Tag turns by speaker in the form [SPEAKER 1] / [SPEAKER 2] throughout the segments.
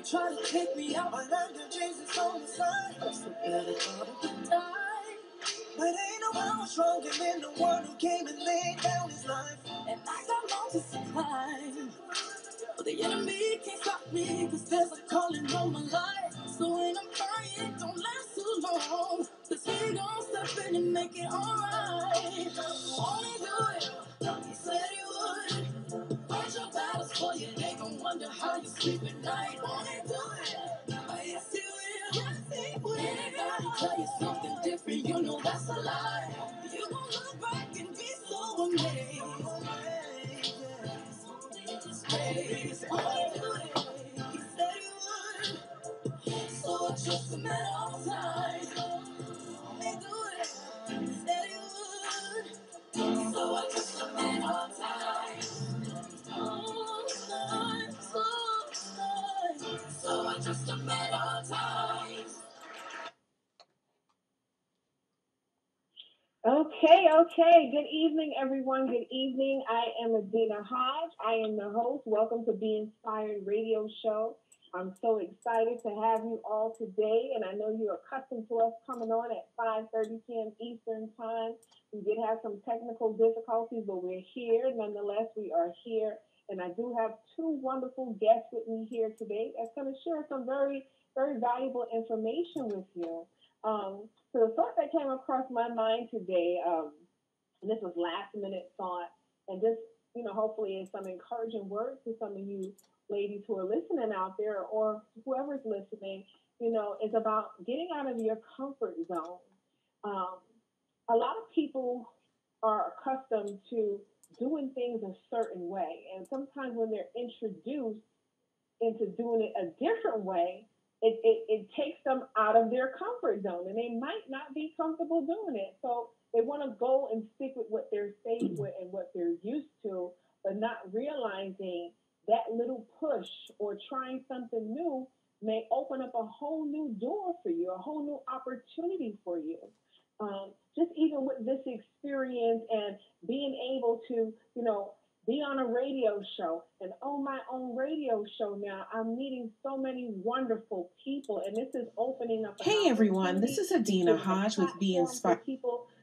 [SPEAKER 1] try to take me out, but under Jesus on the side. So better call it the time. But ain't no power stronger than the one who came and laid down his life. And I got more to supply. But the enemy can't stop me, cause there's a calling on my life. So when I'm crying, don't last too long, cause he gon' step in and make it alright. Won't he do it? He said he would. Fight your battles for you, they gon' wonder how you sleep at night. Won't he do it? Oh, yes he will. Yes he will. Anybody tell you something different, you know that's a lie. You gon' look back and be so amazed. He said he would, so I trust him at all times. He do it, he said he would, so I trust him at all times. So I trust him at all times.
[SPEAKER 2] Okay. Good evening, everyone. Good evening. I am Adina Hodge. I am the host. Welcome to Be Inspired Radio Show. I'm so excited to have you all today, and I know you're accustomed to us coming on at 5:30 p.m. Eastern Time. We did have some technical difficulties, but we're here. Nonetheless, we are here, and I do have two wonderful guests with me here today that's going to share some very, very valuable information with you. So the thought that came across my mind today, and this was last minute thought, and just, hopefully is some encouraging words to some of you ladies who are listening out there, or whoever's listening, is about getting out of your comfort zone. A lot of people are accustomed to doing things a certain way, and sometimes when they're introduced into doing it a different way, it takes them out of their comfort zone, and they might not be comfortable doing it. So they want to go and stick with what they're safe with and what they're used to, but not realizing that little push or trying something new may open up a whole new door for you, a whole new opportunity for you. Just even with this experience and being able to, be on a radio show and own my own radio show now, I'm meeting so many wonderful people, and this is opening up.
[SPEAKER 3] Hey everyone, this is Adina Hodge with Be Inspired.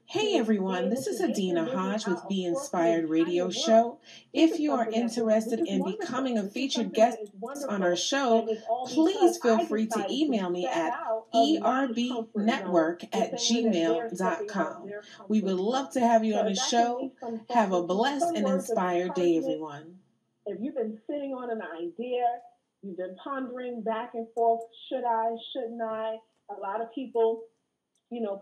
[SPEAKER 3] Hey everyone, this is Adina Hodge with Be Inspired Radio Show. If you are interested in becoming a featured guest on our show, please feel free to email me at erbnetwork@gmail.com. We would love to have you on the show. Have a blessed and inspired day, everyone.
[SPEAKER 2] If you've been sitting on an idea, you've been pondering back and forth, should I, shouldn't I? A lot of people,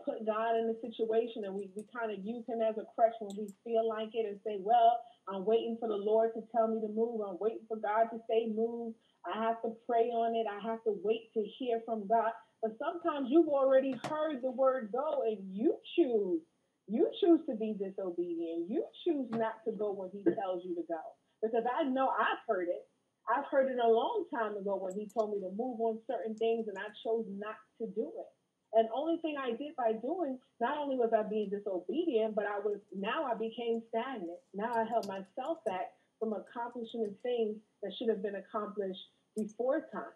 [SPEAKER 2] put God in the situation, and we kind of use him as a crutch when we feel like it and say, well, I'm waiting for the Lord to tell me to move. I'm waiting for God to say move. I have to pray on it. I have to wait to hear from God. But sometimes you've already heard the word go, and you choose to be disobedient. You choose not to go when he tells you to go. Because I know I've heard it. I've heard it a long time ago when he told me to move on certain things, and I chose not to do it. And only thing I did by doing, not only was I being disobedient, but I became stagnant. Now I held myself back from accomplishing the things that should have been accomplished before time.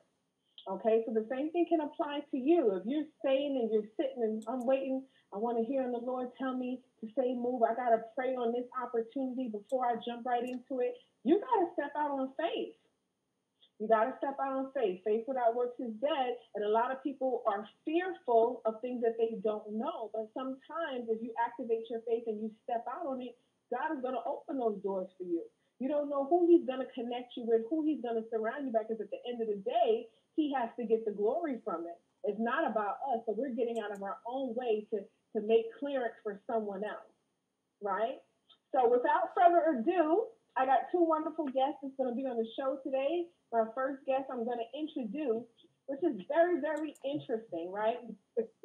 [SPEAKER 2] Okay, so the same thing can apply to you. If you're staying and you're sitting and I'm waiting, I want to hear the Lord tell me to say move. I got to pray on this opportunity before I jump right into it. You got to step out on faith. You got to step out on faith. Faith without works is dead. And a lot of people are fearful of things that they don't know. But sometimes if you activate your faith and you step out on it, God is going to open those doors for you. You don't know who he's going to connect you with, who he's going to surround you by, because at the end of the day, he has to get the glory from it. It's not about us. So we're getting out of our own way to make clearance for someone else, right? So without further ado, I got two wonderful guests that's going to be on the show today. My first guest I'm going to introduce, which is very, very interesting, right?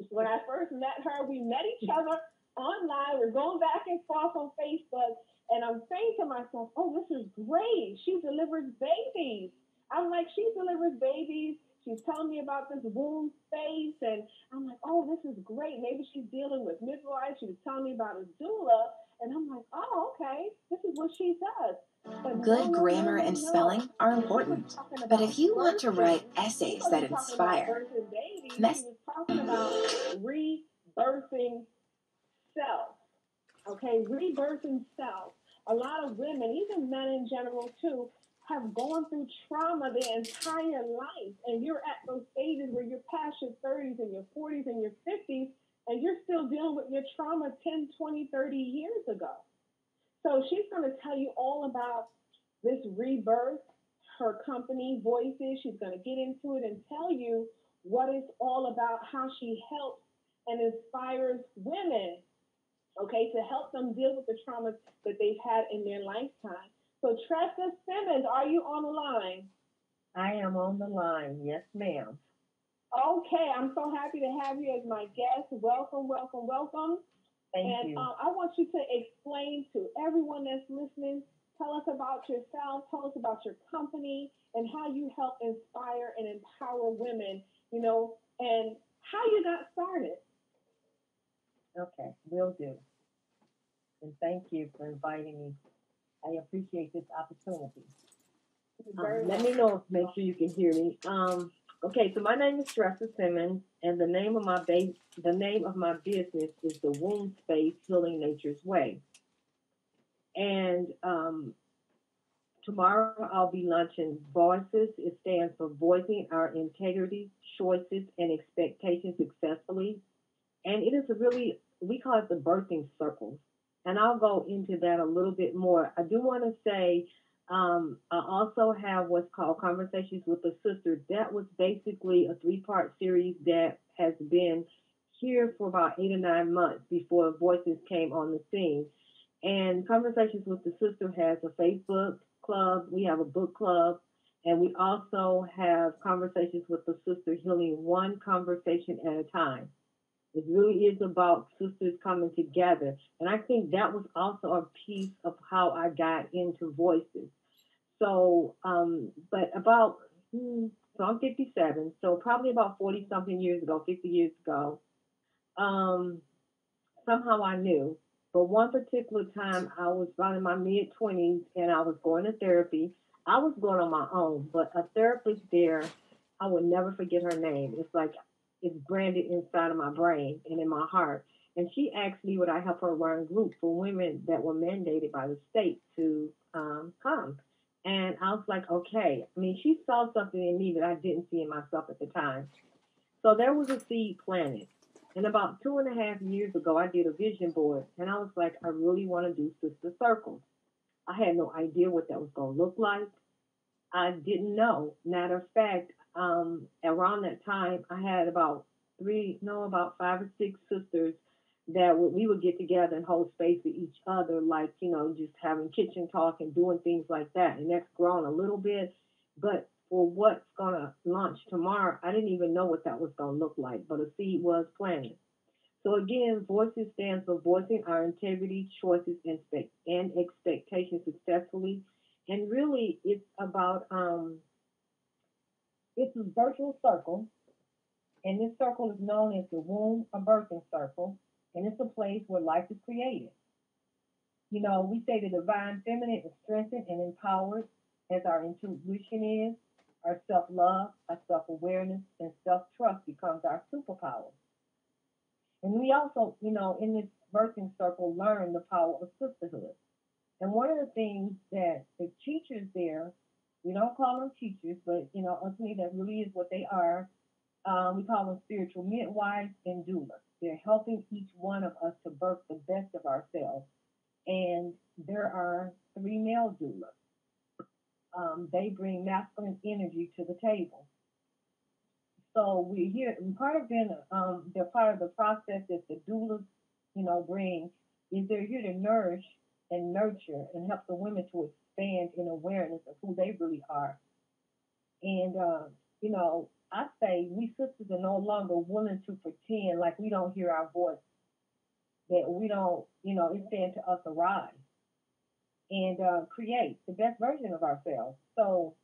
[SPEAKER 2] When I first met her, we met each other online. We're going back and forth on Facebook, and I'm saying to myself, oh, this is great. She delivers babies. I'm like, she delivers babies. She's telling me about this womb space, and I'm like, oh, this is great. Maybe she's dealing with midwives. She was telling me about a doula, and I'm like, oh, okay, this is what she does.
[SPEAKER 1] Good grammar and spelling are important, but if you want to write essays that inspire,
[SPEAKER 2] She was talking about rebirthing self. Okay, rebirthing self. A lot of women, even men in general too, have gone through trauma their entire life. And you're at those stages where you're past your 30s and your 40s and your 50s, and you're still dealing with your trauma 10, 20, 30 years ago. So she's going to tell you all about this rebirth, her company, Voices. She's going to get into it and tell you what it's all about, how she helps and inspires women, okay, to help them deal with the traumas that they've had in their lifetime. So Tressa Simmons, are you on the line?
[SPEAKER 4] I am on the line. Yes, ma'am.
[SPEAKER 2] Okay, I'm so happy to have you as my guest. Welcome, welcome, welcome.
[SPEAKER 4] Thank you.
[SPEAKER 2] I want you to explain to everyone that's listening, tell us about yourself, tell us about your company, and how you help inspire and empower women, you know, and how you got started.
[SPEAKER 4] Okay, will do. And thank you for inviting me. I appreciate this opportunity. Let me know, make sure you can hear me. Okay, so my name is Tressa Simmons, and the name of my business is the Womb Space Healing Nature's Way. And tomorrow I'll be launching Voices. It stands for Voicing Our Integrity, Choices, and Expectations Successfully. And it is we call it the birthing circle. And I'll go into that a little bit more. I do want to say, I also have what's called Conversations with a Sister. That was basically a 3-part series that has been here for about 8 or 9 months before Voices came on the scene. And Conversations with the Sister has a Facebook club. We have a book club. And we also have Conversations with the Sister, healing one conversation at a time. It really is about sisters coming together. And I think that was also a piece of how I got into Voices. So, so I'm 57. So probably about 40 something years ago, 50 years ago, somehow I knew. But one particular time I was about in my mid 20s and I was going to therapy. I was going on my own, but a therapist there, I would never forget her name. It's branded inside of my brain and in my heart. And she asked me would I help her run groups for women that were mandated by the state to come. And I was like, okay. I mean, she saw something in me that I didn't see in myself at the time. So there was a seed planted. And about 2.5 years ago, I did a vision board. And I was like, I really want to do sister circles. I had no idea what that was going to look like. I didn't know. Matter of fact, around that time, I had about 5 or 6 sisters that we would get together and hold space with each other, like, just having kitchen talk and doing things like that. And that's grown a little bit. But for what's going to launch tomorrow, I didn't even know what that was going to look like, but a seed was planted. So again, Voices stands for Voicing Our Integrity, Choices, and Expectations Successfully. And really, it's about, it's a virtual circle. And this circle is known as the womb or birthing circle. And it's a place where life is created. We say the divine feminine is strengthened and empowered as our intuition is, our self-love, our self-awareness, and self-trust becomes our superpower. And we also, in this birthing circle, learn the power of sisterhood. And one of the things that the teachers there, we don't call them teachers, but, ultimately that really is what they are. We call them spiritual midwives and doulas. They're helping each one of us to birth the best of ourselves. And there are 3 male doulas. They bring masculine energy to the table. So we're here, and part of they're part of the process that the doulas, bring, is they're here to nourish and nurture and help the women to expand in awareness of who they really are. And, I say we sisters are no longer willing to pretend like we don't hear our voice, that we don't, it's saying to us, arise and create the best version of ourselves. So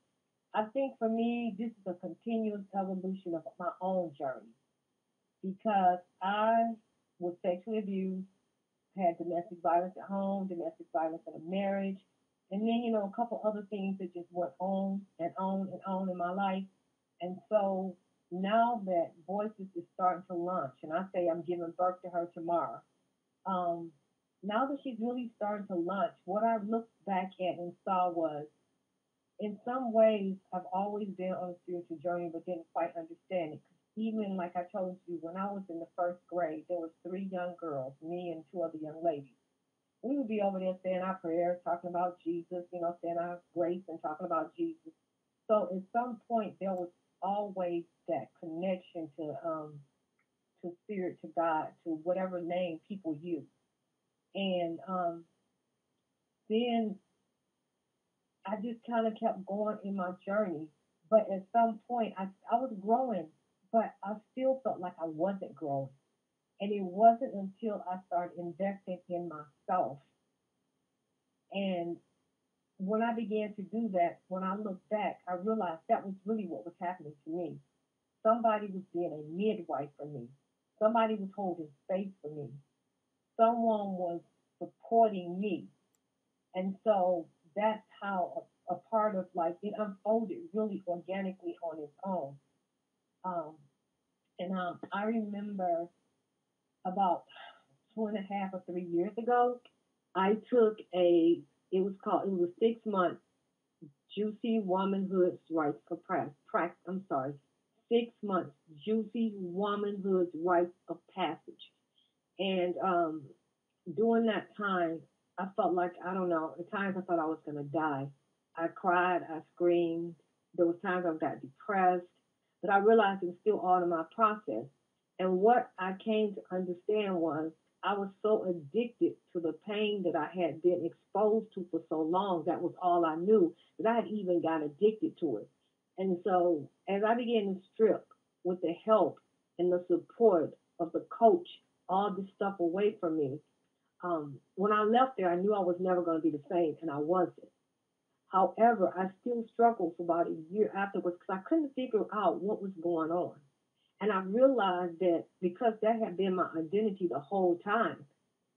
[SPEAKER 4] I think for me, this is a continuous evolution of my own journey because I was sexually abused, had domestic violence at home, domestic violence in a marriage, And then, a couple other things that just went on and on and on in my life. And so now that Voices is starting to launch, and I say I'm giving birth to her tomorrow, um, now that she's really starting to launch, what I looked back at and saw was, in some ways, I've always been on a spiritual journey, but didn't quite understand it. Even like I told you, when I was in the first grade, there was three young girls, me and two other young ladies. We would be over there saying our prayers, talking about Jesus, saying our grace and talking about Jesus. So at some point, there was always that connection to spirit, to God, to whatever name people use. And then I just kind of kept going in my journey. But at some point, I was growing, but I still felt like I wasn't growing. And it wasn't until I started investing in myself. And when I began to do that, when I look back, I realized that was really what was happening to me. Somebody was being a midwife for me. Somebody was holding space for me. Someone was supporting me. And so that's how a part of life, it unfolded really organically on its own. Um, and I remember about 2.5 or 3 years ago, I took it was a 6 month Juicy Womanhood's Rites of Practice. I'm sorry, 6 months Juicy Womanhood's Rites of Passage. And during that time, I felt like, I don't know, at times I thought I was going to die. I cried, I screamed. There was times I got depressed, but I realized it was still all in my process. And what I came to understand was I was so addicted to the pain that I had been exposed to for so long. That was all I knew, that I had even got addicted to it. And so as I began to strip with the help and the support of the coach, all this stuff away from me, when I left there, I knew I was never going to be the same, and I wasn't. However, I still struggled for about a year afterwards because I couldn't figure out what was going on. And I realized that because that had been my identity the whole time,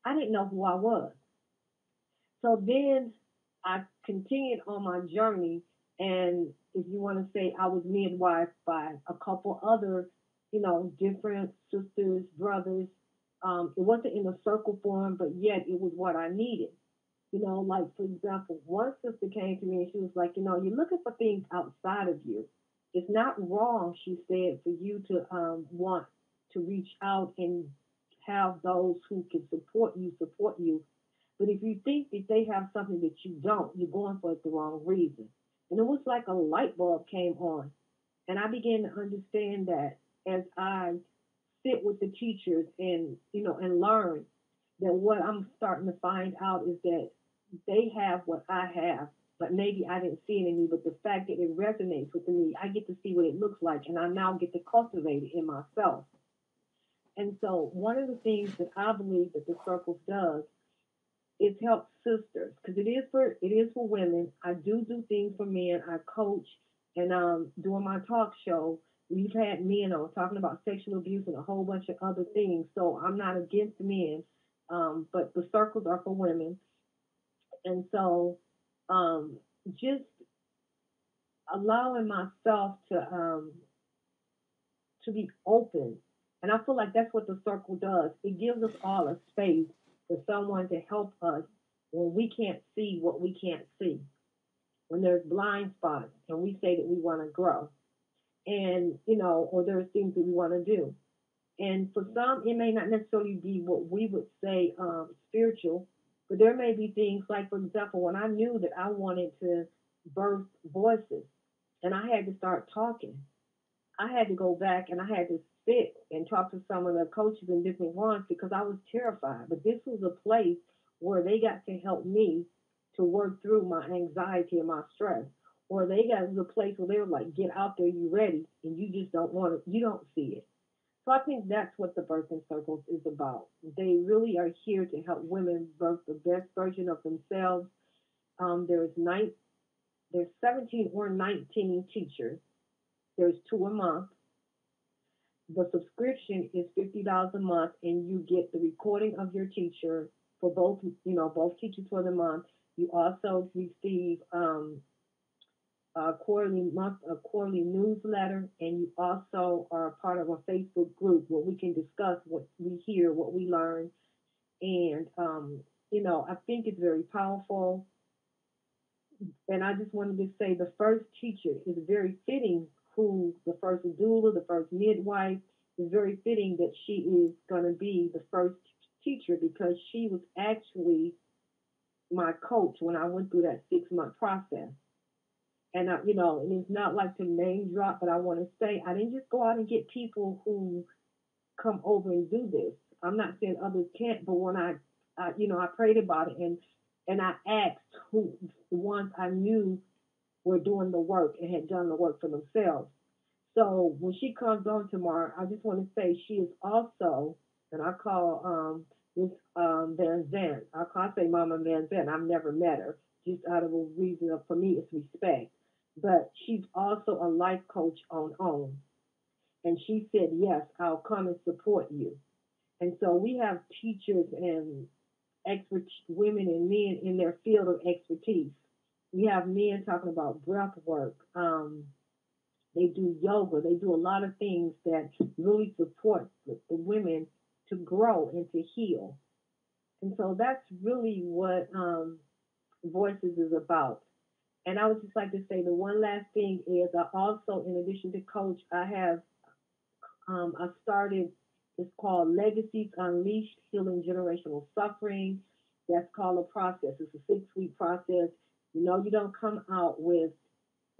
[SPEAKER 4] I didn't know who I was. So then I continued on my journey, and if you want to say, I was midwife by a couple other, different sisters, brothers. It wasn't in a circle form, but yet it was what I needed. Like, for example, one sister came to me and she was like, you're looking for things outside of you. It's not wrong, she said, for you to want to reach out and have those who can support you. But if you think that they have something that you don't, you're going for it the wrong reason. And it was like a light bulb came on. And I began to understand that as I sit with the teachers and learn, that what I'm starting to find out is that they have what I have, but maybe I didn't see it in me. But the fact that it resonates with me, I get to see what it looks like, and I now get to cultivate it in myself. And so one of the things that I believe that the circles does is help sisters, because it is for women. I do things for men. I coach, and doing my talk show, we've had men on talking about sexual abuse and a whole bunch of other things. So I'm not against men, but the circles are for women. And so just allowing myself to be open. And I feel like that's what the circle does. It gives us all a space for someone to help us when we can't see what we can't see, when there's blind spots and we say that we want to grow, and, or there's things that we want to do. And for some, it may not necessarily be what we would say spiritual, but there may be things like, for example, when I knew that I wanted to birth voices and I had to start talking, I had to go back and I had to sit and talk to some of the coaches and different ones because I was terrified. But this was a place where they got to help me to work through my anxiety and my stress. Or they got to a place where they were like, get out there, you ready, and you just don't want it, you don't see it. So I think that's what the birthing circles is about. They really are here to help women birth the best version of themselves. There's 17 or 19 teachers. There's 2 a month. The subscription is $50 a month, and you get the recording of your teacher for both teachers for the month. You also receive a quarterly newsletter, and you also are a part of a Facebook group where we can discuss what we hear, what we learn, and I think it's very powerful. And I just wanted to say the first teacher is very fitting. Who the first doula, the first midwife is very fitting that she is going to be the first teacher because she was actually my coach when I went through that 6 month process. And and it's not like to name drop, but I want to say I didn't just go out and get people who come over and do this. I'm not saying others can't, but when I prayed about it and I asked who the ones I knew were doing the work and had done the work for themselves. So when she comes on tomorrow, I just want to say she is also, and I call this Van Zandt. I say Mama Van Zandt. I've never met her, just out of a reason of for me it's respect. But she's also a life coach on OWN. And she said, yes, I'll come and support you. And so we have teachers and expert women and men in their field of expertise. We have men talking about breath work. They do yoga. They do a lot of things that really support the women to grow and to heal. And so that's really what Voices is about. And I would just like to say the one last thing is I also, in addition to coach, I started, it's called Legacies Unleashed, Healing Generational Suffering. That's called a process. It's a 6 week process. You don't come out with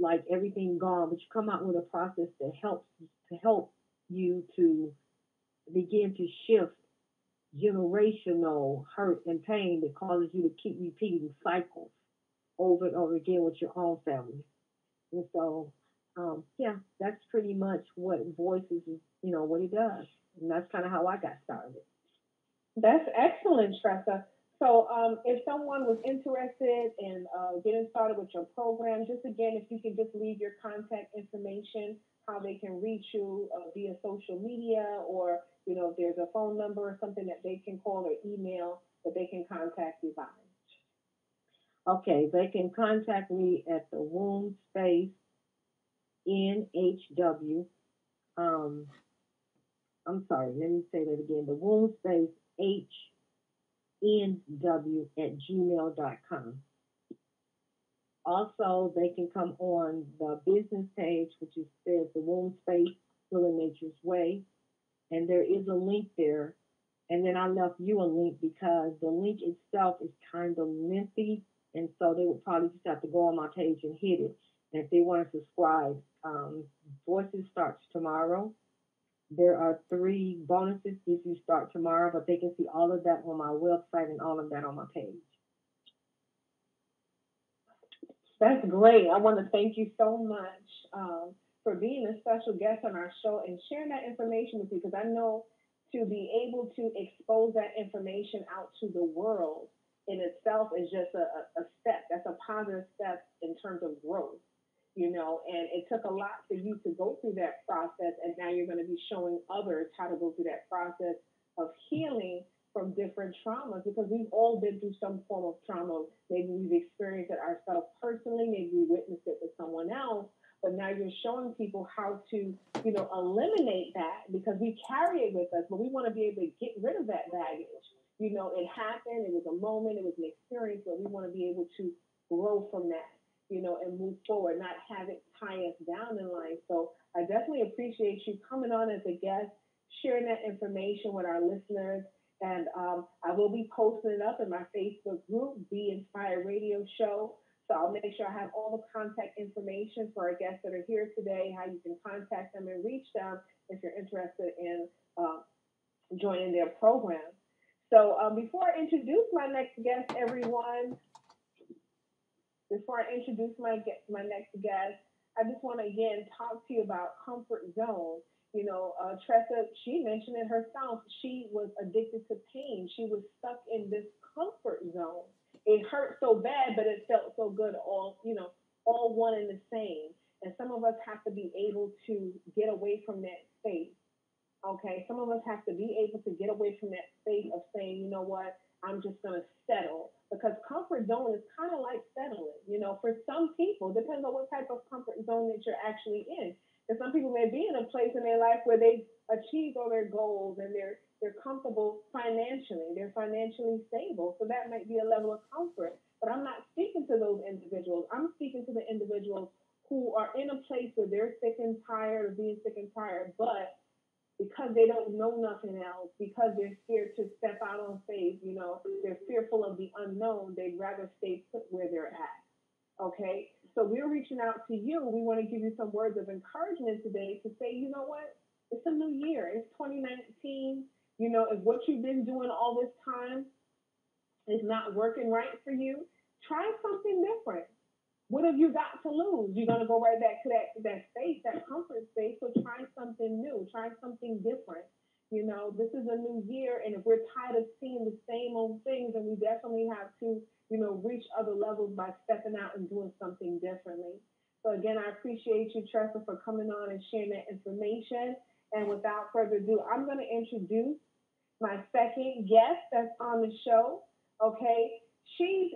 [SPEAKER 4] like everything gone, but you come out with a process that help you to begin to shift generational hurt and pain that causes you to keep repeating cycles over and over again with your own family. And so, yeah, that's pretty much what Voices is, what it does. And that's kind of how I got started.
[SPEAKER 2] That's excellent, Tressa. So, if someone was interested in getting started with your program, just again, if you could just leave your contact information, how they can reach you via social media, or if there's a phone number or something that they can call or email that they can contact you by.
[SPEAKER 4] Okay, they can contact me at the womb space NHW. Um, I'm sorry, let me say that again. The womb space HNW at gmail.com. Also, they can come on the business page, which says the womb space, Healing Nature's Way. And there is a link there. And then I left you a link because the link itself is kind of lengthy. And so they would probably just have to go on my page and hit it. And if they want to subscribe, Voices starts tomorrow. There are 3 bonuses if you start tomorrow, but they can see all of that on my website and all of that on my page.
[SPEAKER 2] That's great. I want to thank you so much for being a special guest on our show and sharing that information with me because I know to be able to expose that information out to the world in itself is just a step. That's a positive step in terms of growth, and it took a lot for you to go through that process. And now you're going to be showing others how to go through that process of healing from different traumas because we've all been through some form of trauma. Maybe we've experienced it ourselves personally, maybe we witnessed it with someone else, but now you're showing people how to, eliminate that because we carry it with us, but we want to be able to get rid of that baggage. It happened, it was a moment, it was an experience, but we want to be able to grow from that, and move forward, not have it tie us down in life. So I definitely appreciate you coming on as a guest, sharing that information with our listeners. And I will be posting it up in my Facebook group, Be Inspired Radio Show. So I'll make sure I have all the contact information for our guests that are here today, how you can contact them and reach them if you're interested in joining their program. So before I introduce my next guest, everyone, my next guest, I just want to again talk to you about comfort zone. Tressa, she mentioned it herself. She was addicted to pain. She was stuck in this comfort zone. It hurt so bad, but it felt so good. All one and the same. And some of us have to be able to get away from that space. Okay, some of us have to be able to get away from that space of saying, you know what, I'm just going to settle. Because comfort zone is kind of like settling. For some people, depends on what type of comfort zone that you're actually in. Because some people may be in a place in their life where they achieved all their goals and they're comfortable financially. They're financially stable. So that might be a level of comfort. But I'm not speaking to those individuals. I'm speaking to the individuals who are in a place where they're sick and tired of being sick and tired, but because they don't know nothing else, because they're scared to step out on faith, they're fearful of the unknown, they'd rather stay put where they're at. Okay? So we're reaching out to you. We want to give you some words of encouragement today to say, you know what? It's a new year. It's 2019. If what you've been doing all this time is not working right for you, try something different. What have you got to lose? You're going to go right back to that space, that comfort space. So try something new. Try something different. This is a new year, and if we're tired of seeing the same old things, then we definitely have to, reach other levels by stepping out and doing something differently. So again, I appreciate you, Tressa, for coming on and sharing that information. And without further ado, I'm going to introduce my second guest that's on the show. Okay, she's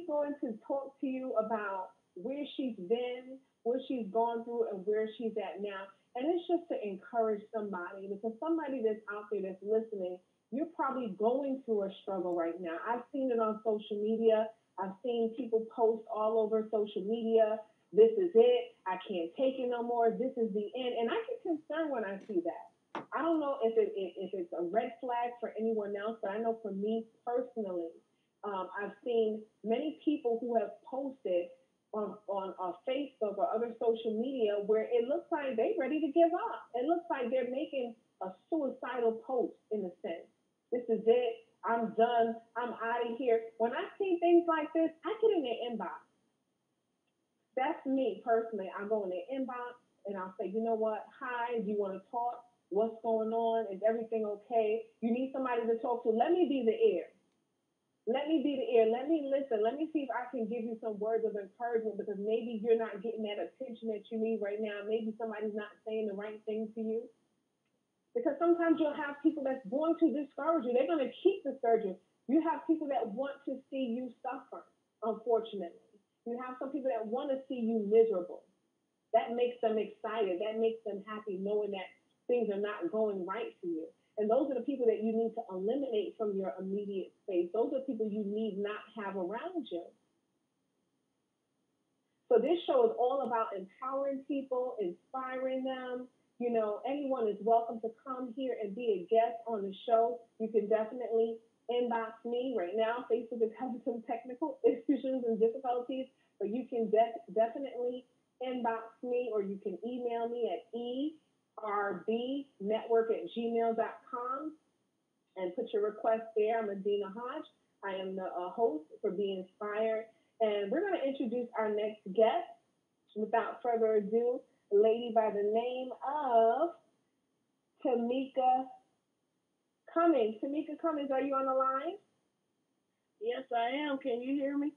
[SPEAKER 2] going to talk to you about where she's been, what she's gone through, and where she's at now. And it's just to encourage somebody, because somebody that's out there that's listening, you're probably going through a struggle right now. I've seen it on social media. I've seen people post all over social media. This is it. I can't take it no more. This is the end. And I get concerned when I see that. I don't know if it's a red flag for anyone else, but I know for me personally, I've seen many people who have posted on Facebook or other social media where it looks like they're ready to give up. It looks like they're making a suicidal post in a sense. This is it. I'm done. I'm out of here. When I see things like this, I get in their inbox. That's me personally. I go in their inbox and I'll say, you know what? Hi, do you want to talk? What's going on? Is everything okay? You need somebody to talk to. Let me be the ear. Let me be the ear. Let me listen. Let me see if I can give you some words of encouragement, because maybe you're not getting that attention that you need right now. Maybe somebody's not saying the right thing to you. Because sometimes you'll have people that's going to discourage you. They're going to keep discouraging. You have people that want to see you suffer, unfortunately. You have some people that want to see you miserable. That makes them excited. That makes them happy knowing that things are not going right for you. And those are the people that you need to eliminate from your immediate space. Those are people you need not have around you. So this show is all about empowering people, inspiring them. Anyone is welcome to come here and be a guest on the show. You can definitely inbox me right now. Facebook is having some technical issues and difficulties, but you can definitely inbox me, or you can email me at rbnetwork@gmail.com and put your request there. I'm Adina Hodge. I am the host for Be Inspired. And we're going to introduce our next guest. Without further ado, a lady by the name of Tamika Cummings. Tamika Cummings, are you on the line?
[SPEAKER 5] Yes, I am. Can you hear me?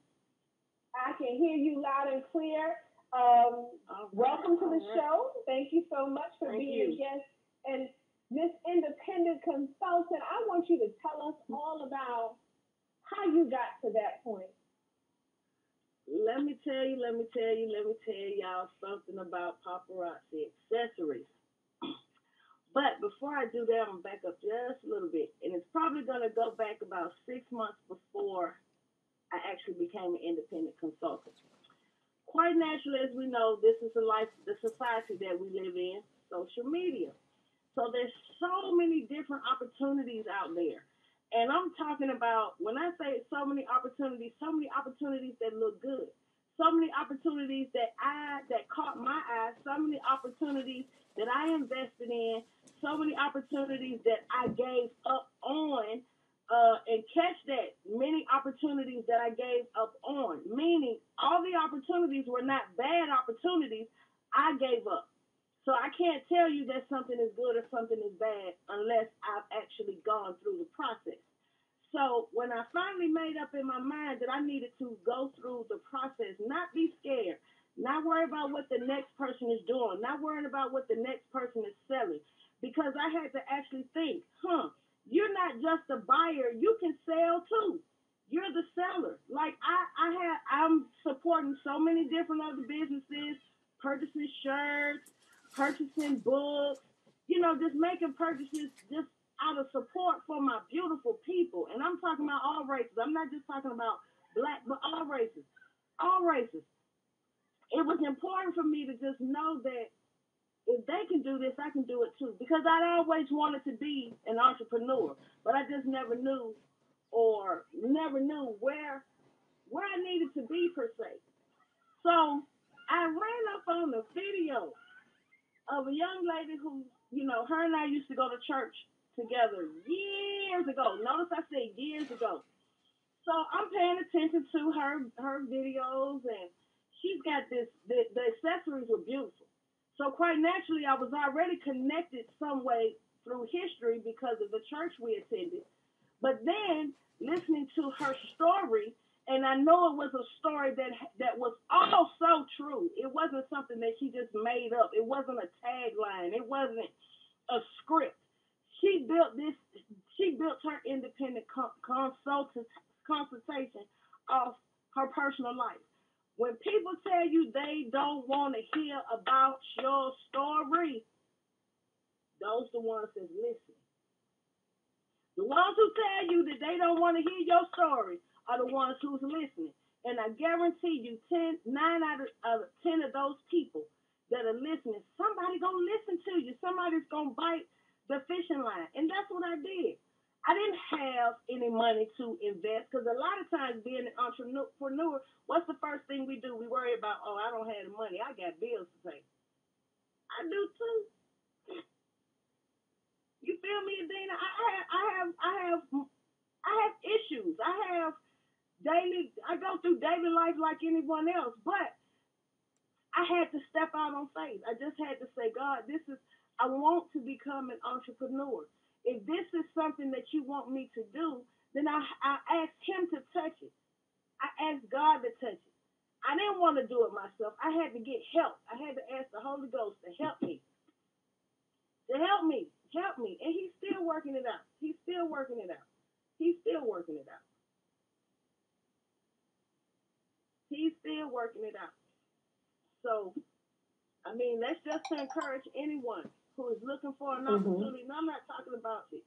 [SPEAKER 2] I can hear you loud and clear. Welcome to the show. Thank you so much for being a guest. And Miss Independent Consultant, I want you to tell us all about how you got to that point.
[SPEAKER 5] Let me tell y'all something about paparazzi accessories. But before I do that, I'm going to back up just a little bit. And it's probably going to go back about 6 months before I actually became an independent consultant. Quite naturally, as we know, this is the society that we live in, social media. So there's so many different opportunities out there. And I'm talking about, when I say so many opportunities that look good, so many opportunities that caught my eye, so many opportunities that I invested in, so many opportunities that I gave up on, and catch that, many opportunities that I gave up on, meaning all the opportunities were not bad opportunities, I gave up. So I can't tell you that something is good or something is bad unless I've actually gone through the process. So when I finally made up in my mind that I needed to go through the process, not be scared, not worry about what the next person is doing, not worrying about what the next person is selling, because I had to actually think, you're not just a buyer, you can sell too. You're the seller. Like I'm supporting so many different other businesses, purchasing shirts, purchasing books, just making purchases just out of support for my beautiful people. And I'm talking about all races. I'm not just talking about black, but all races. All races. It was important for me to just know that if they can do this, I can do it too. Because I'd always wanted to be an entrepreneur, but I just never knew where I needed to be per se. So I ran up on a video of a young lady who, her and I used to go to church together years ago. Notice I said years ago. So I'm paying attention to her videos, and she's got the accessories were beautiful. So quite naturally, I was already connected some way through history because of the church we attended. But then listening to her story, and I know it was a story that was all so true. It wasn't something that she just made up. It wasn't a tagline. It wasn't a script. She built her independent consultation off her personal life. When people tell you they don't want to hear about your story, those are the ones that's listening. The ones who tell you that they don't want to hear your story are the ones who's listening. And I guarantee you, 9 out of 10 of those people that are listening, somebody gonna listen to you. Somebody's gonna bite the fishing line. And that's what I did. I didn't have any money to invest because a lot of times being an entrepreneur, what's the first thing we do? We worry about, I don't have the money. I got bills to pay. I do too. You feel me, Adina? I have issues. I go through daily life like anyone else, but I had to step out on faith. I just had to say, God, I want to become an entrepreneur. If this is something that you want me to do, then I asked him to touch it. I asked God to touch it. I didn't want to do it myself. I had to get help. I had to ask the Holy Ghost to help me. And he's still working it out. He's still working it out. He's still working it out. He's still working it out. So, I mean, that's just to encourage anyone who is looking for an opportunity. And I'm not talking about the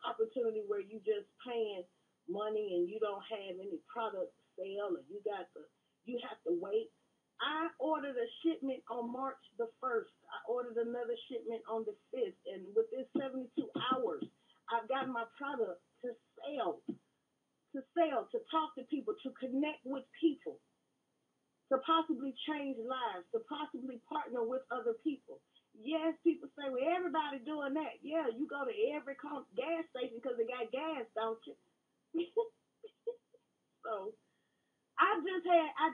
[SPEAKER 5] opportunity where you just paying money and you don't have any product to sell, and you have to wait. I ordered a shipment on March the 1st. I ordered another shipment on the 5th. And within 72 hours, I've got my product to sell, to talk to people, to connect with people, to possibly change lives, to possibly partner with other people. Yes, people say, well, everybody doing that. Yeah, you go to every gas station because they got gas, don't you? So I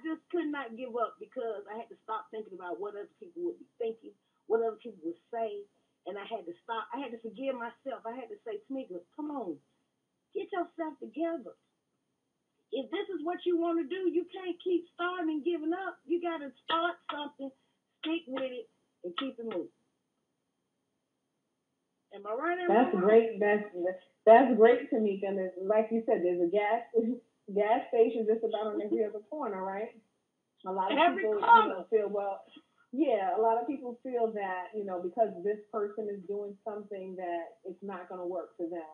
[SPEAKER 5] just could not give up because I had to stop thinking about what other people would be thinking, what other people would say, and I had to stop. I had to forgive myself. I had to say, Tamika, come on, get yourself together. If this is what you want to do, you can't keep starting and giving up. You got to start something, stick with it, and keep it moving. Am I right?
[SPEAKER 2] That's great. That's great, Tamika. And like you said, there's a gas station just about on every other corner, right? A lot of people feel, a lot of people feel that, because this person is doing something that it's not going to work for them.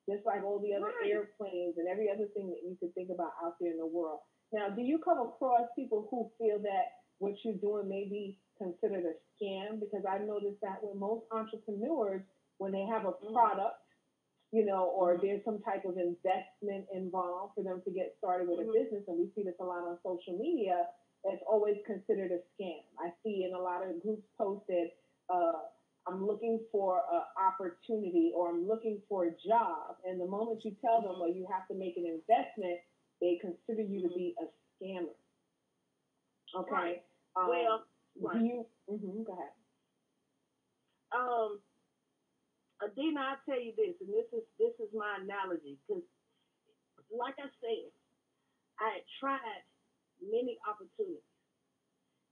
[SPEAKER 2] Just like all the other airplanes and every other thing that you could think about out there in the world. Now, do you come across people who feel that what you're doing may be considered a scam? Because I noticed that with most entrepreneurs, when they have a product, or there's some type of investment involved for them to get started with a business, and we see this a lot on social media, it's always considered a scam. I see in a lot of groups posted, I'm looking for an opportunity or I'm looking for a job. And the moment you tell them, well, you have to make an investment, they consider you to be a scammer. Okay.
[SPEAKER 5] Right.
[SPEAKER 2] Do you? Go ahead.
[SPEAKER 5] Adina, I'll tell you this, and this is my analogy, because like I said, I had tried many opportunities.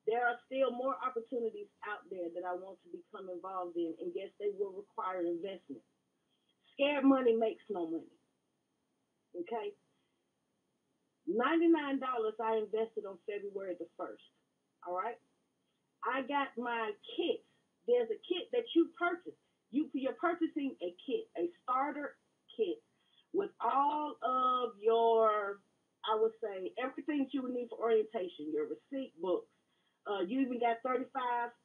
[SPEAKER 5] There are still more opportunities out there that I want to become involved in, and yes, they will require investment. Scared money makes no money. Okay? $99 I invested on February the 1st. All right? I got my kit. There's a kit that you purchase. You're purchasing a kit, a starter kit with all of your, I would say, everything that you would need for orientation, your receipt books. You even got 35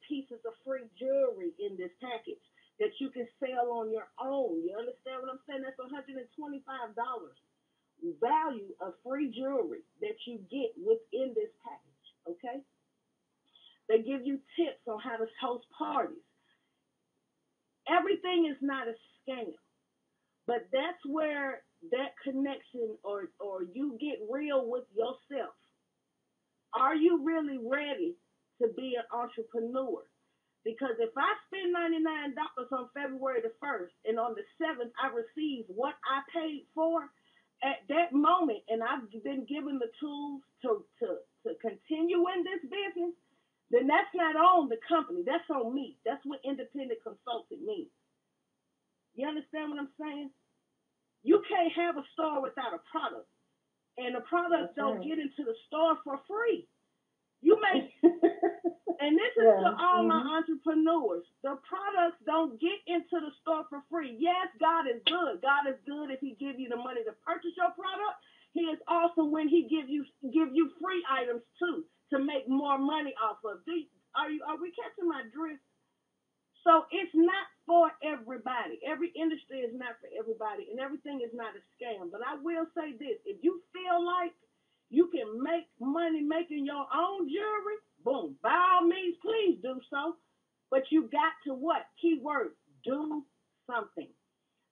[SPEAKER 5] pieces of free jewelry in this package that you can sell on your own. You understand what I'm saying? That's $125 value of free jewelry that you get within this package, okay? They give you tips on how to host parties. Everything is not a scam, but that's where that connection or you get real with yourself. Are you really ready to be an entrepreneur? Because if I spend $99 on February the 1st and on the 7th I receive what I paid for at that moment, and I've been given the tools to continue in this business, then that's not on the company. That's on me. That's what independent consultant means. You understand what I'm saying? You can't have a store without a product, and the products don't get into the store for free. You may, and this is to all my entrepreneurs. The products don't get into the store for free. Yes, God is good. God is good if He give you the money to purchase your product. He is awesome when He give you free items too to make more money off of. Are we catching my drift? So it's not for everybody. Every industry is not for everybody, and everything is not a scam. But I will say this: if you feel like you can make money making your own jewelry, boom, by all means, please do so. But you got to what? Keyword, do something.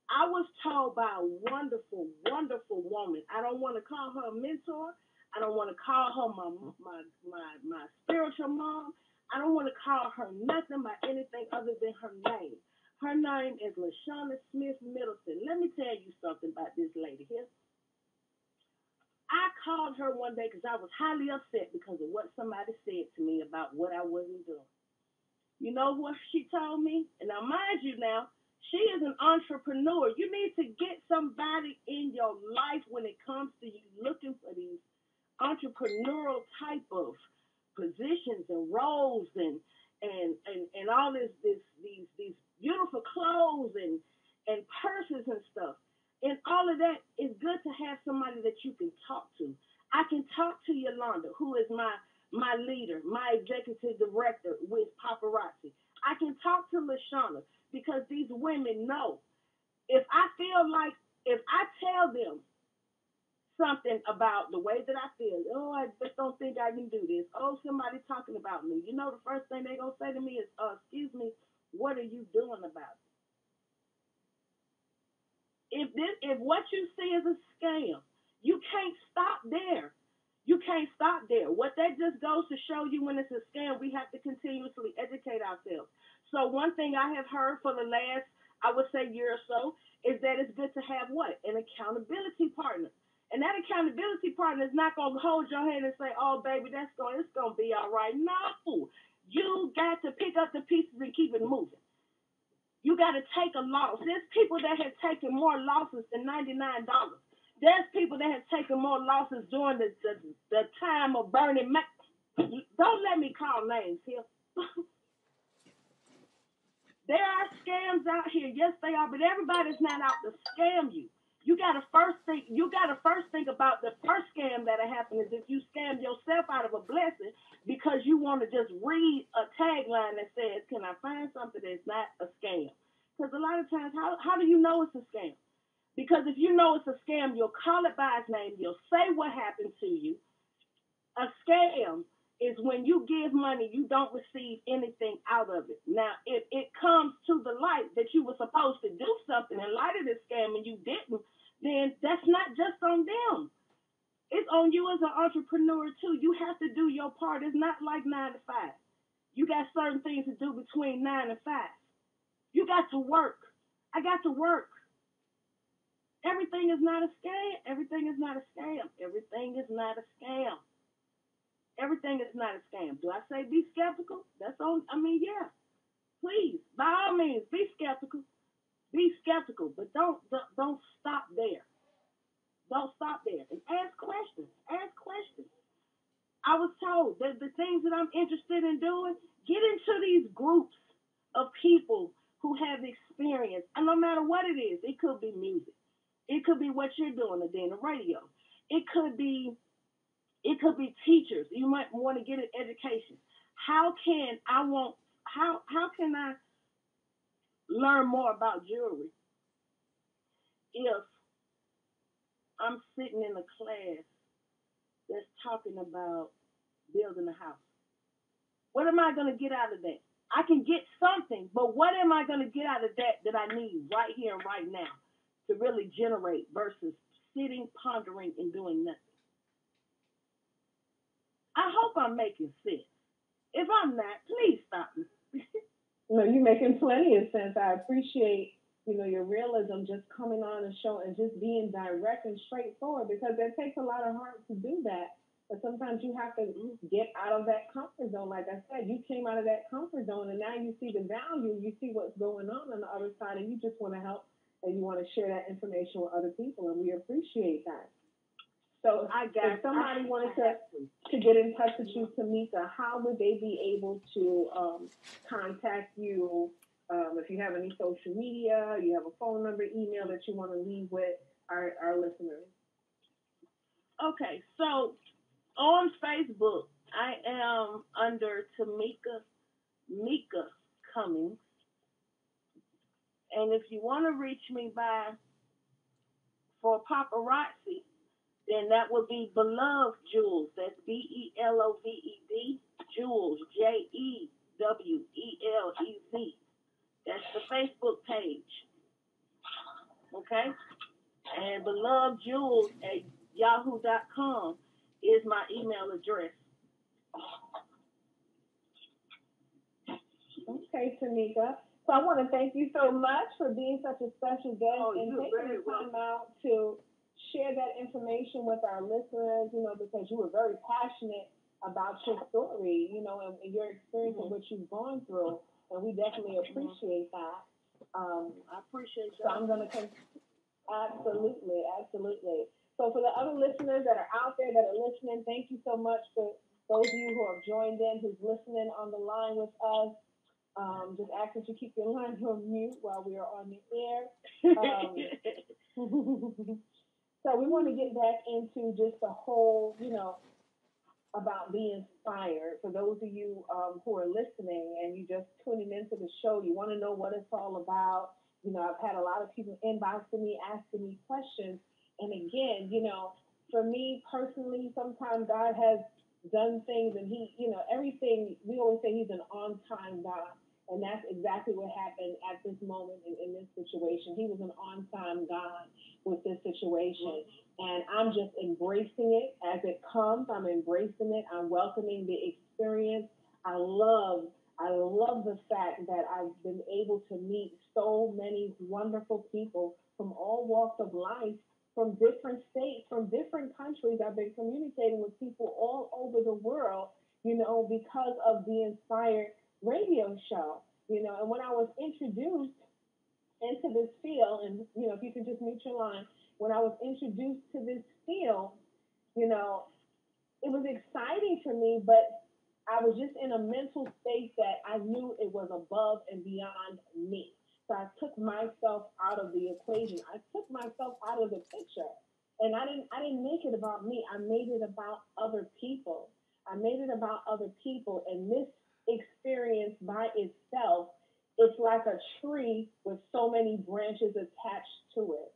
[SPEAKER 5] I was told by a wonderful, wonderful woman. I don't want to call her a mentor. I don't want to call her my spiritual mom. I don't want to call her nothing by anything other than her name. Her name is LaShawna Smith Middleton. Let me tell you something about this lady here. I called her one day because I was highly upset because of what somebody said to me about what I wasn't doing. You know what she told me? And now, mind you now, she is an entrepreneur. You need to get somebody in your life when it comes to you looking for these entrepreneurial type of positions and roles and all these beautiful clothes and purses and stuff. And all of that is good to have somebody that you can talk to. I can talk to Yolanda, who is my leader, my executive director with Paparazzi. I can talk to LaShawna because these women know if I tell them something about the way that I feel, oh, I just don't think I can do this. Oh, somebody talking about me. You know, the first thing they're going to say to me is, excuse me, what are you doing about it? If what you see is a scam, you can't stop there. You can't stop there. What that just goes to show you when it's a scam, we have to continuously educate ourselves. So one thing I have heard for the last, I would say, year or so is that it's good to have what? An accountability partner. And that accountability partner is not going to hold your hand and say, oh, baby, it's going to be all right. No. You got to pick up the pieces and keep it moving. You got to take a loss. There's people that have taken more losses than $99. There's people that have taken more losses during the time of Bernie Mac. Don't let me call names here. There are scams out here. Yes, they are, but everybody's not out to scam you. You gotta first think about the first scam that'll happen is if you scam yourself out of a blessing because you want to just read a tagline that says, can I find something that's not a scam? Because a lot of times, how do you know it's a scam? Because if you know it's a scam, you'll call it by its name, you'll say what happened to you. A scam is when you give money, you don't receive anything out of it. Now, if it comes to the light that you were supposed to do something in light of this scam and you didn't, then that's not just on them. It's on you as an entrepreneur, too. You have to do your part. It's not like 9 to 5. You got certain things to do between 9 and 5. You got to work. I got to work. Everything is not a scam. Everything is not a scam. Everything is not a scam. Everything is not a scam. Do I say be skeptical? That's all. I mean, yeah. Please, by all means, be skeptical. Be skeptical, but don't stop there. Don't stop there and ask questions. Ask questions. I was told that the things that I'm interested in doing, get into these groups of people who have experience, and no matter what it is, it could be music, it could be what you're doing, Adina, radio. It could be teachers. You might want to get an education. How can I learn more about jewelry if I'm sitting in a class that's talking about building a house? What am I going to get out of that? I can get something, but what am I going to get out of that I need right here and right now to really generate versus sitting, pondering, and doing nothing? I hope I'm making sense. If I'm not, please stop me.
[SPEAKER 2] No, you're making plenty of sense. I appreciate, your realism, just coming on and showing, just being direct and straightforward, because it takes a lot of heart to do that. But sometimes you have to get out of that comfort zone. Like I said, you came out of that comfort zone, and now you see the value, you see what's going on the other side, and you just want to help, and you want to share that information with other people, and we appreciate that. So if somebody wanted to get in touch with you, Tamika, how would they be able to contact you? If you have any social media, you have a phone number, email that you want to leave with our listeners.
[SPEAKER 5] Okay, so on Facebook, I am under Mika Cummings. And if you want to reach me for paparazzi, then that would be Beloved Jewels. That's BELOVED Jewels, JEWELEZ. That's the Facebook page. Okay? And Beloved Jewels at yahoo.com is my email address.
[SPEAKER 2] Okay, Tamika. So I want to thank you so much for being such a special guest and taking the time out to share that information with our listeners, because you were very passionate about your story, and your experience and what you've gone through. And we definitely appreciate that.
[SPEAKER 5] I appreciate you.
[SPEAKER 2] So I'm going to absolutely. So for the other listeners that are out there that are listening, thank you so much for those of you who have joined in, who's listening on the line with us. Just ask that you keep your lines on mute while we are on the air. So we want to get back into just the whole, about being inspired. For those of you who are listening and you just tuning into the show, you want to know what it's all about. I've had a lot of people inboxing me, asking me questions. And again, for me personally, sometimes God has done things and he, everything, we always say he's an on-time God. And that's exactly what happened at this moment in this situation. He was an on-time God with this situation. And I'm just embracing it as it comes. I'm embracing it. I'm welcoming the experience. I love the fact that I've been able to meet so many wonderful people from all walks of life, from different states, from different countries. I've been communicating with people all over the world, because of the Inspired radio show, and when I was introduced into this field, and, if you could just mute your line, when I was introduced to this field, it was exciting for me, but I was just in a mental state that I knew it was above and beyond me. So I took myself out of the equation. I took myself out of the picture. And I didn't make it about me. I made it about other people. And this experience by itself, it's like a tree with so many branches attached to it.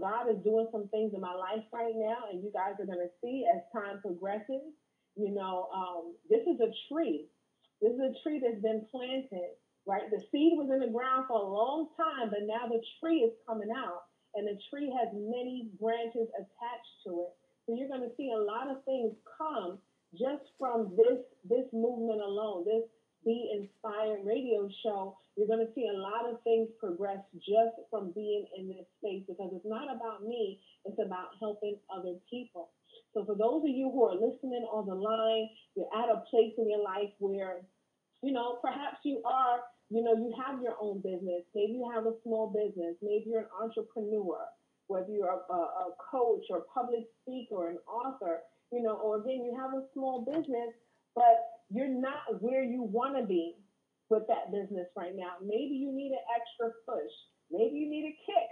[SPEAKER 2] God is doing some things in my life right now, and you guys are going to see as time progresses. This is a tree. This is a tree that's been planted, right? The seed was in the ground for a long time, but now the tree is coming out, and the tree has many branches attached to it. So you're going to see a lot of things come just from this movement alone, this Be Inspired radio show. You're going to see a lot of things progress just from being in this space, because it's not about me, it's about helping other people. So for those of you who are listening on the line, you're at a place in your life where, perhaps you are, you have your own business. Maybe you have a small business. Maybe you're an entrepreneur, whether you're a coach or public speaker or an author, or again, you have a small business, but you're not where you want to be with that business right now. Maybe you need an extra push. Maybe you need a kick.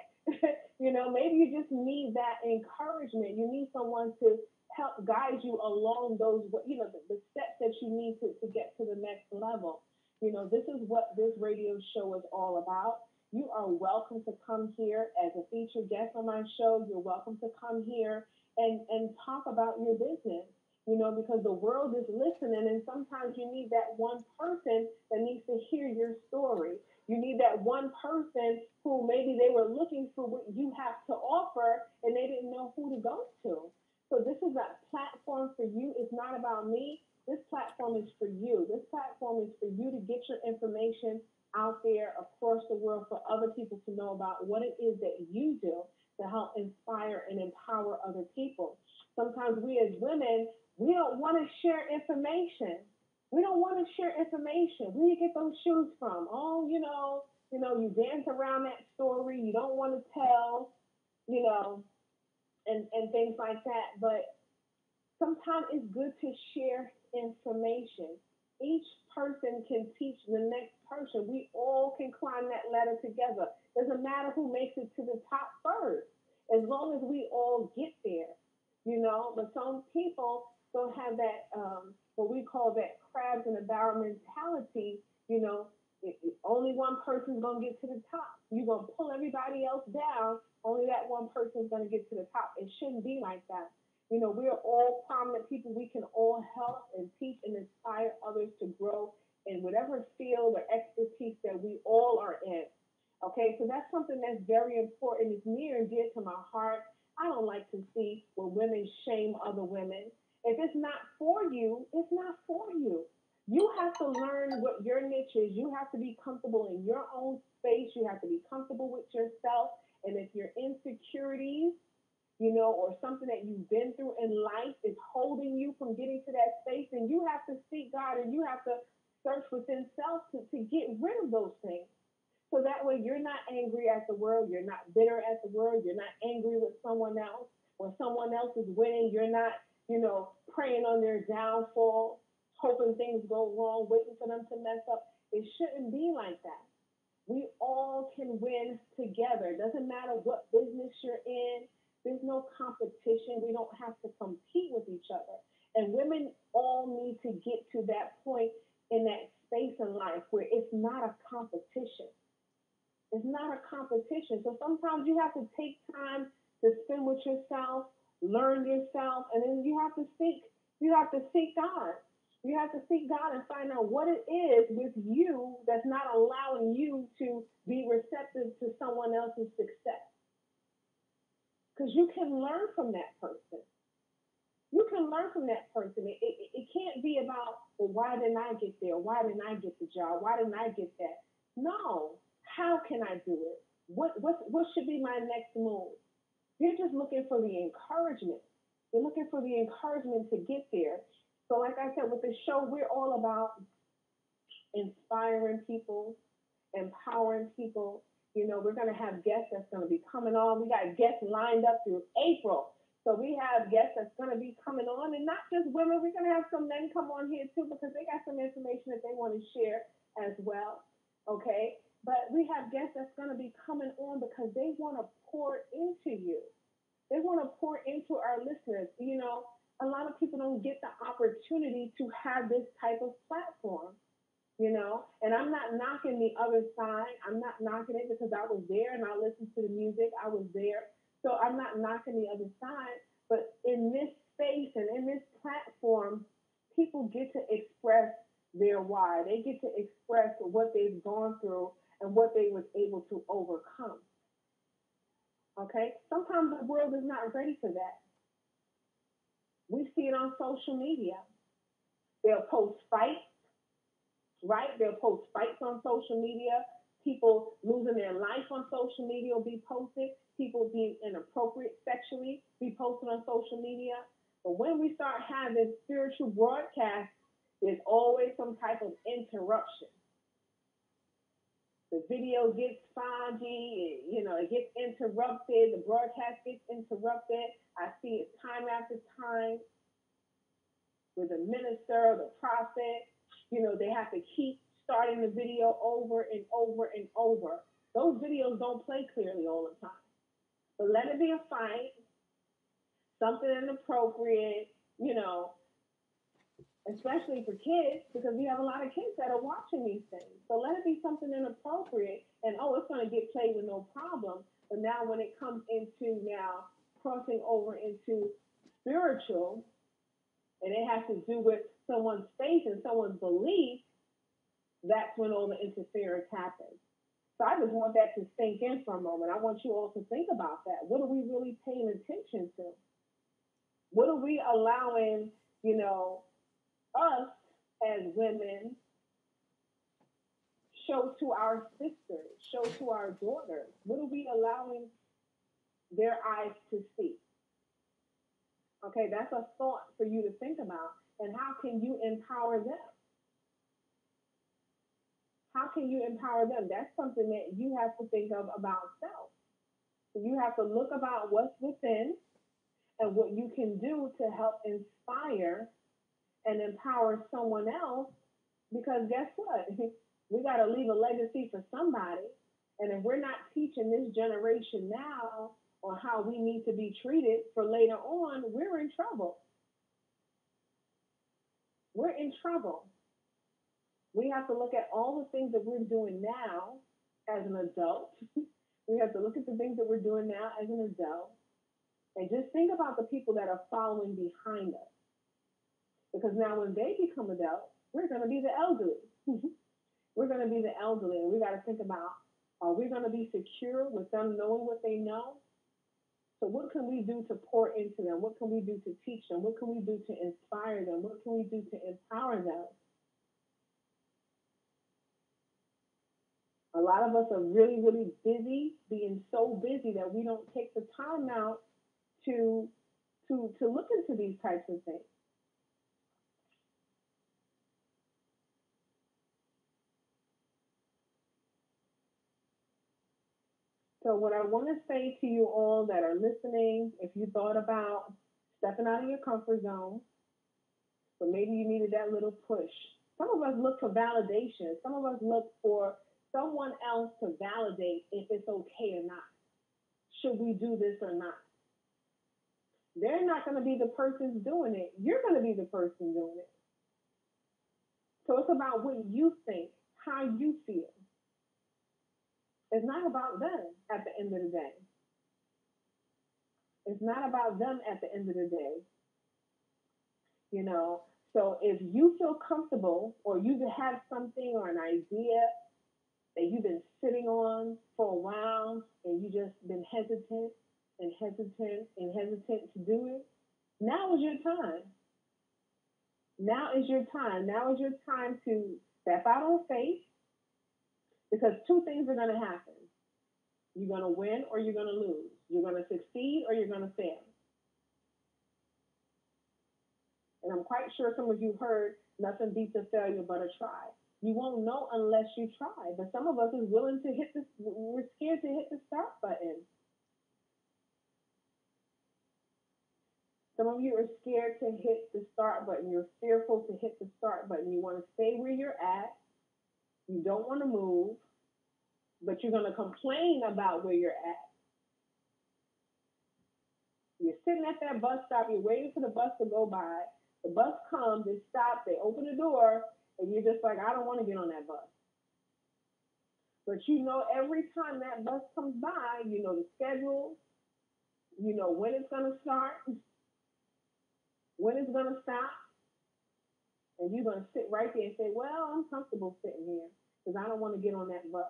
[SPEAKER 2] Maybe you just need that encouragement. You need someone to help guide you along those, the steps that you need to get to the next level. This is what this radio show is all about. You are welcome to come here as a featured guest on my show. You're welcome to come here and talk about your business, because the world is listening, and sometimes you need that one person that needs to hear your story. You need that one person who maybe they were looking for what you have to offer and they didn't know who to go to. So this is a platform for you. It's not about me. This platform is for you. This platform is for you to get your information out there across the world for other people to know about what it is that you do to help inspire and empower other people. Sometimes we as women, we don't want to share information. We don't want to share information. Where do you get those shoes from? Oh, you dance around that story. You don't want to tell, and things like that. But sometimes it's good to share information. Each person can teach the next person. We all can climb that ladder together. Doesn't matter who makes it to the top first, as long as we all get there, But some people don't have that, what we call that crabs in a barrel mentality. Only one person's going to get to the top. You're going to pull everybody else down. Only that one person's going to get to the top. It shouldn't be like that. We're all prominent people. We can all help and teach and inspire others to grow in whatever field or expertise that we all are in. Okay, so that's something that's very important. It's near and dear to my heart. I don't like to see where women shame other women. If it's not for you, it's not for you. You have to learn what your niche is. You have to be comfortable in your own space. You have to be comfortable with yourself. And if your insecurities, or something that you've been through in life is holding you from getting to that space, then you have to seek God and you have to search within self to get rid of those things. So that way you're not angry at the world. You're not bitter at the world. You're not angry with someone else. When someone else is winning, you're not, praying on their downfall, hoping things go wrong, waiting for them to mess up. It shouldn't be like that. We all can win together. It doesn't matter what business you're in. There's no competition. We don't have to compete with each other. And women all need to get to that point in that space in life where it's not a competition. It's not a competition. So sometimes you have to take time to spend with yourself, learn yourself, and then you have to seek God. You have to seek God and find out what it is with you that's not allowing you to be receptive to someone else's success. Because you can learn from that person. You can learn from that person. It can't be about, well, why didn't I get there? Why didn't I get the job? Why didn't I get that? No. How can I do it? What should be my next move? You're just looking for the encouragement. You're looking for the encouragement to get there. So like I said, with the show, we're all about inspiring people, empowering people. We're going to have guests that's going to be coming on. We got guests lined up through April. So we have guests that's going to be coming on, and not just women. We're going to have some men come on here too, because they got some information that they want to share as well. Okay? But we have guests that's going to be coming on because they want to pour into you. They want to pour into our listeners. A lot of people don't get the opportunity to have this type of platform. And I'm not knocking the other side. I'm not knocking it because I was there and I listened to the music. I was there. So I'm not knocking the other side. But in this space and in this platform, people get to express their why. They get to express what they've gone through and what they was able to overcome. Okay? Sometimes the world is not ready for that. We see it on social media. They'll post fights, right? They'll post fights on social media. People losing their life on social media will be posted. People being inappropriate sexually be posted on social media. But when we start having spiritual broadcasts, there's always some type of interruption. The video gets foggy, it gets interrupted, the broadcast gets interrupted. I see it time after time with the minister, the prophet, they have to keep starting the video over and over and over. Those videos don't play clearly all the time. But let it be a fight, something inappropriate, especially for kids, because we have a lot of kids that are watching these things. So let it be something inappropriate, and it's going to get played with no problem. But now when it comes into now crossing over into spiritual, and it has to do with someone's faith and someone's belief, that's when all the interference happens. So I just want that to sink in for a moment. I want you all to think about that. What are we really paying attention to? What are we allowing, us as women show to our sisters, show to our daughters? What are we allowing their eyes to see? Okay, that's a thought for you to think about. And how can you empower them? How can you empower them? That's something that you have to think of about self. So you have to look about what's within and what you can do to help inspire and empower someone else, because guess what? We got to leave a legacy for somebody. And if we're not teaching this generation now on how we need to be treated for later on, we're in trouble. We're in trouble. We have to look at all the things that we're doing now as an adult. We have to look at the things that we're doing now as an adult. And just think about the people that are following behind us. Because now when they become adults, we're going to be the elderly. We're going to be the elderly. And we got to think about, are we going to be secure with them knowing what they know? So what can we do to pour into them? What can we do to teach them? What can we do to inspire them? What can we do to empower them? A lot of us are really, really busy, being so busy that we don't take the time out to look into these types of things. So what I want to say to you all that are listening, if you thought about stepping out of your comfort zone, but maybe you needed that little push. Some of us look for validation. Some of us look for someone else to validate if it's okay or not. Should we do this or not? They're not going to be the person doing it. You're going to be the person doing it. So it's about what you think, how you feel. It's not about them at the end of the day. It's not about them at the end of the day. So if you feel comfortable, or you have something or an idea that you've been sitting on for a while and you just been hesitant to do it, now is your time. Now is your time. Now is your time to step out on faith, because two things are going to happen. You're going to win or you're going to lose. You're going to succeed or you're going to fail. And I'm quite sure some of you heard, nothing beats a failure but a try. You won't know unless you try. But some of us is willing to we're scared to hit the start button. Some of you are scared to hit the start button. You're fearful to hit the start button. You want to stay where you're at. You don't want to move, but you're going to complain about where you're at. You're sitting at that bus stop. You're waiting for the bus to go by. The bus comes, it stops, they open the door, and you're just like, I don't want to get on that bus. But every time that bus comes by, you know the schedule, you know when it's going to start, when it's going to stop, and you're going to sit right there and say, well, I'm comfortable sitting here because I don't want to get on that bus.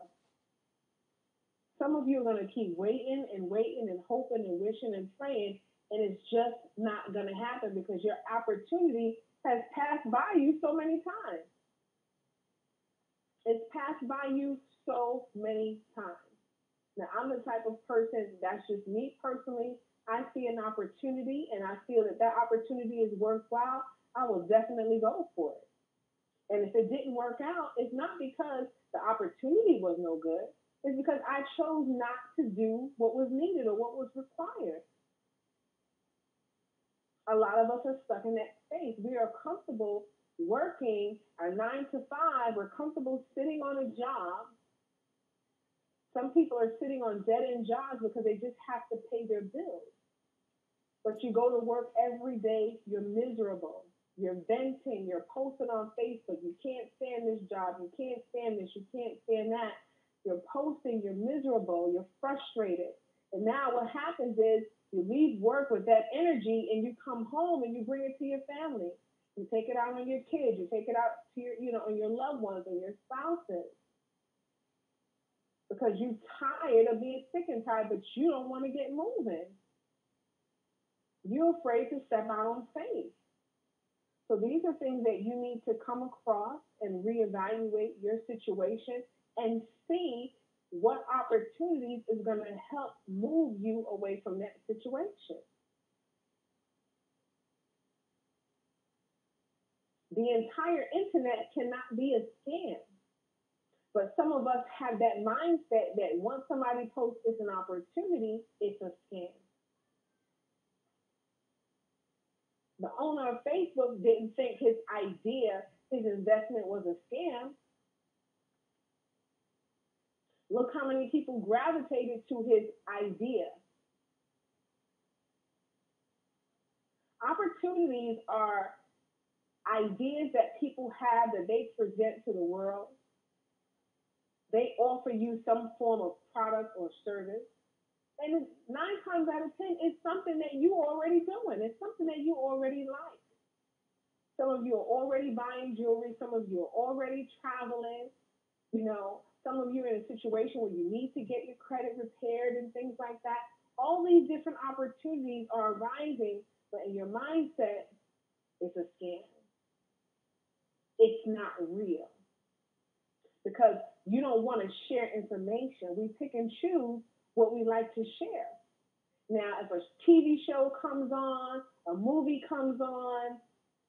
[SPEAKER 2] Some of you are going to keep waiting and hoping and wishing and praying, and it's just not going to happen because your opportunity has passed by you so many times. It's passed by you so many times. Now, I'm the type of person, that's just me personally. I see an opportunity and I feel that that opportunity is worthwhile. I will definitely go for it. And if it didn't work out, it's not because the opportunity was no good. It's because I chose not to do what was needed or what was required. A lot of us are stuck in that space. We are comfortable working our 9 to 5. We're comfortable sitting on a job. Some people are sitting on dead end jobs because they just have to pay their bills. But you go to work every day, you're miserable. You're venting, you're posting on Facebook. You can't stand this job. You can't stand this. You can't stand that. You're posting, you're miserable, you're frustrated. And now what happens is you leave work with that energy and you come home and you bring it to your family. You take it out on your kids. You take it out to your, on your loved ones and your spouses. Because you're tired of being sick and tired, but you don't want to get moving. You're afraid to step out on faith. So these are things that you need to come across and reevaluate your situation and see what opportunities is going to help move you away from that situation. The entire internet cannot be a scam. But some of us have that mindset that once somebody posts it's an opportunity, it's a scam. The owner of Facebook didn't think his idea, his investment was a scam. Look how many people gravitated to his idea. Opportunities are ideas that people have that they present to the world. They offer you some form of product or service. And 9 times out of 10, it's something that you're already doing. It's something that you already like. Some of you are already buying jewelry. Some of you are already traveling. Some of you are in a situation where you need to get your credit repaired and things like that. All these different opportunities are arising, but in your mindset, it's a scam. It's not real. Because you don't want to share information. We pick and choose what we like to share. Now, if a TV show comes on, a movie comes on,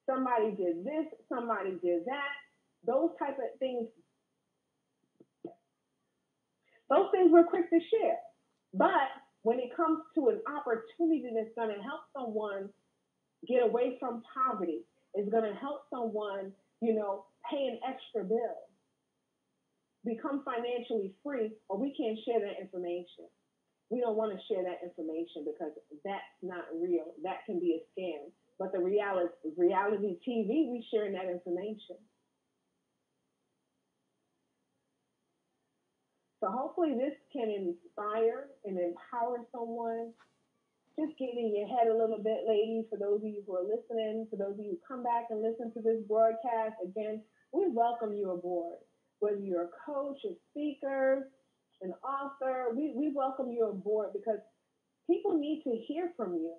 [SPEAKER 2] somebody did this, somebody did that, those type of things, those things we're quick to share. But when it comes to an opportunity that's going to help someone get away from poverty, is going to help someone, pay an extra bill, become financially free, or we can't share that information. We don't want to share that information because that's not real. That can be a scam. But the reality TV, we sharing that information. So hopefully this can inspire and empower someone. Just get in your head a little bit, ladies, for those of you who are listening, for those of you who come back and listen to this broadcast. Again, we welcome you aboard. Whether you're a coach, a speaker, an author, we welcome you aboard because people need to hear from you.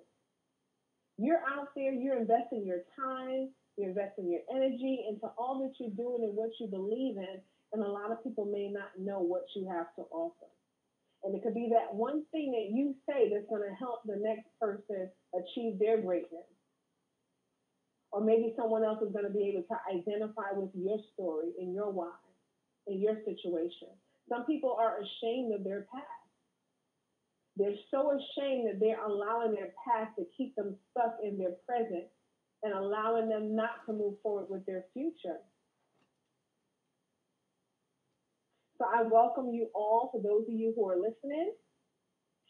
[SPEAKER 2] You're out there, you're investing your time, you're investing your energy into all that you're doing and what you believe in, and a lot of people may not know what you have to offer. And it could be that one thing that you say that's going to help the next person achieve their greatness. Or maybe someone else is going to be able to identify with your story and your why, in your situation. Some people are ashamed of their past. They're so ashamed that they're allowing their past to keep them stuck in their present and allowing them not to move forward with their future. So I welcome you all, for those of you who are listening.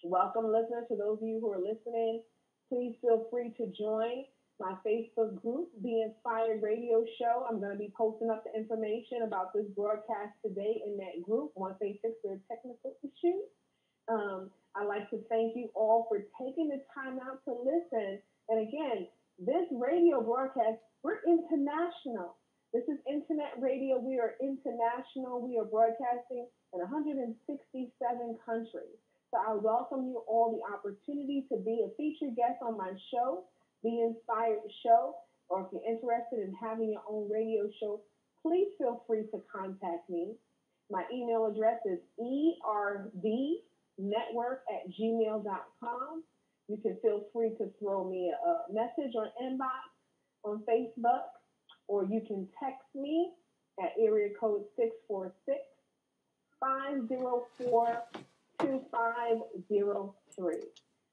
[SPEAKER 2] Welcome, listeners, to those of you who are listening. Please feel free to join my Facebook group, The Inspired Radio Show. I'm going to be posting up the information about this broadcast today in that group once they fix their technical issues. I'd like to thank you all for taking the time out to listen. And again, this radio broadcast, we're international. This is internet radio. We are international. We are broadcasting in 167 countries. So I welcome you all the opportunity to be a featured guest on my show, The Inspired Show, or if you're interested in having your own radio show, please feel free to contact me. My email address is erd network@gmail.com. You can feel free to throw me a message or inbox on Facebook, or you can text me at area code 646-504-2503.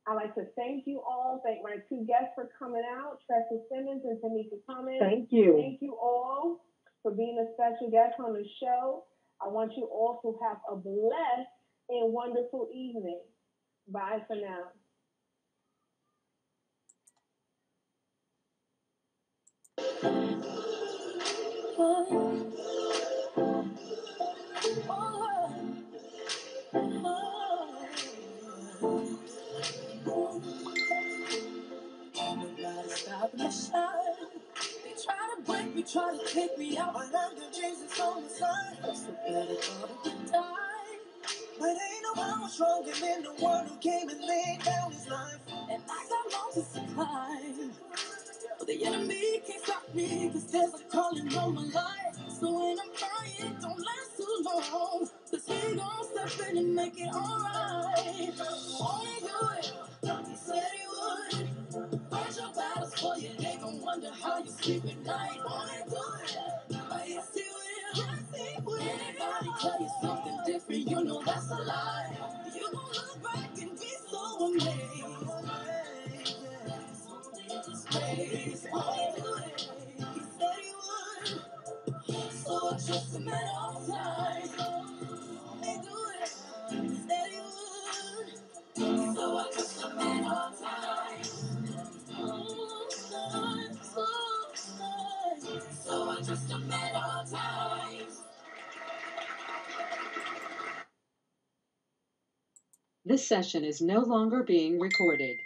[SPEAKER 2] I'd like to thank you all. Thank my two guests for coming out, Tressa Simmons and Tamika Cummins.
[SPEAKER 5] Thank you.
[SPEAKER 2] Thank you all for being a special guest on the show. I want you all to have a blessed and wonderful evening. Bye for now.
[SPEAKER 1] Nobody stopping the shine. They try to break me, try to take me out, but under Jesus on the side. So better call it the time. But ain't no power stronger than the one who came and laid down his life. And I got lots to supply. But the enemy can't stop me, cause there's a calling on my life. So when I'm crying, don't last too long, cause he gon' step in and make it alright. Won't he do it? He said he would. Fight your battles for you, they gon' wonder how you sleep at night. Won't he do it? Oh, yes he will. Yes he will. Anybody tell you something different, you know that's a lie. You gon' look back and be so amazed. Grace, won't he do it? He said he would. So I trust him at all times. Won't he do it? He said he would. So I trust him at all times. So I trust him at all times.
[SPEAKER 6] This session is no longer being recorded.